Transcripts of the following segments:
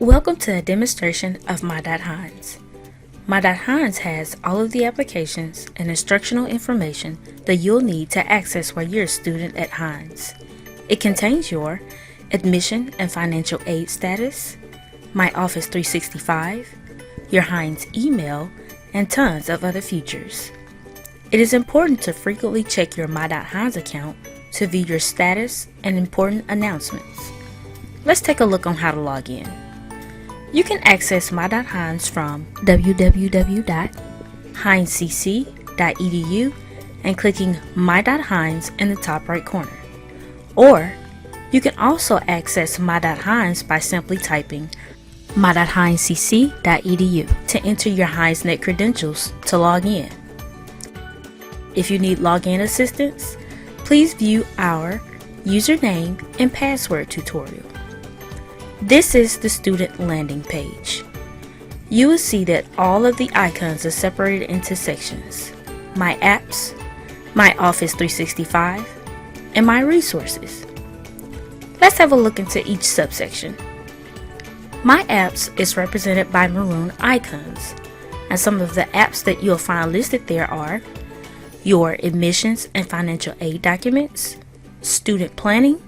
Welcome to a demonstration of My.Hinds. My.Hinds has all of the applications and instructional information that you'll need to access while you're a student at Hinds. It contains your admission and financial aid status, My Office 365, your Hinds email, and tons of other features. It is important to frequently check your My.Hinds account to view your status and important announcements. Let's take a look on how to log in. You can access My.Hinds from www.hindscc.edu and clicking My.Hinds in the top right corner. Or you can also access My.Hinds by simply typing my.hindscc.edu to enter your HindsNet credentials to log in. If you need login assistance, please view our username and password tutorial. This is the student landing page. You will see that all of the icons are separated into sections: My Apps, My Office 365, and My Resources. Let's have a look into each subsection. My Apps is represented by maroon icons, and some of the apps that you'll find listed there are your admissions and financial aid documents, student planning,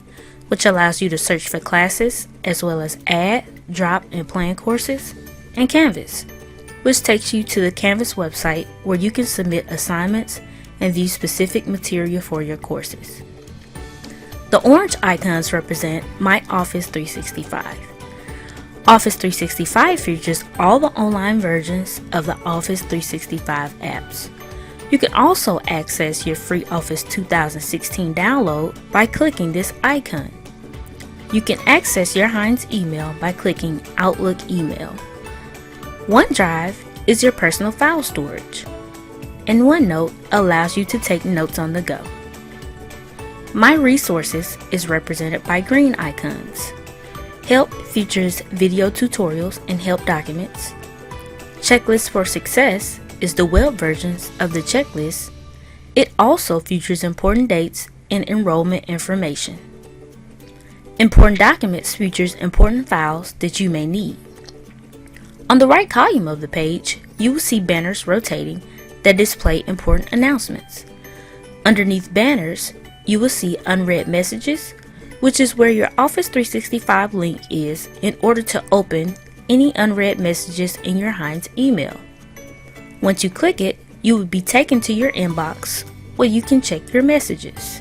which allows you to search for classes as well as add, drop, and plan courses, and Canvas, which takes you to the Canvas website where you can submit assignments and view specific material for your courses. The orange icons represent My Office 365. Office 365 features all the online versions of the Office 365 apps. You can also access your free Office 2016 download by clicking this icon. You can access your Hinds email by clicking Outlook Email. OneDrive is your personal file storage, and OneNote allows you to take notes on the go. My Resources is represented by green icons. Help features video tutorials and help documents. Checklist for Success is the web versions of the checklist. It also features important dates and enrollment information. Important Documents features important files that you may need. On the right column of the page, you will see banners rotating that display important announcements. Underneath banners, you will see unread messages, which is where your Office 365 link is in order to open any unread messages in your Hinds email. Once you click it, you will be taken to your inbox where you can check your messages.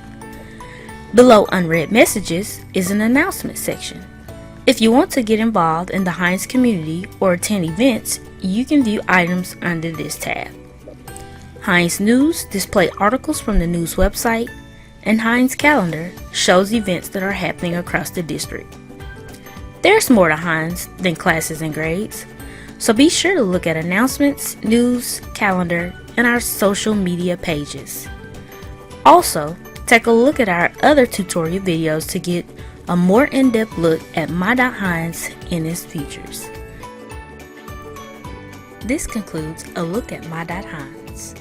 Below unread messages is an announcement section. If you want to get involved in the Hinds community or attend events, you can view items under this tab. Hinds News displays articles from the news website, and Hinds Calendar shows events that are happening across the district. There's more to Hinds than classes and grades, so be sure to look at announcements, news, calendar, and our social media pages. Also, take a look at our other tutorial videos to get a more in-depth look at My.Hinds and its features. This concludes a look at My.Hinds.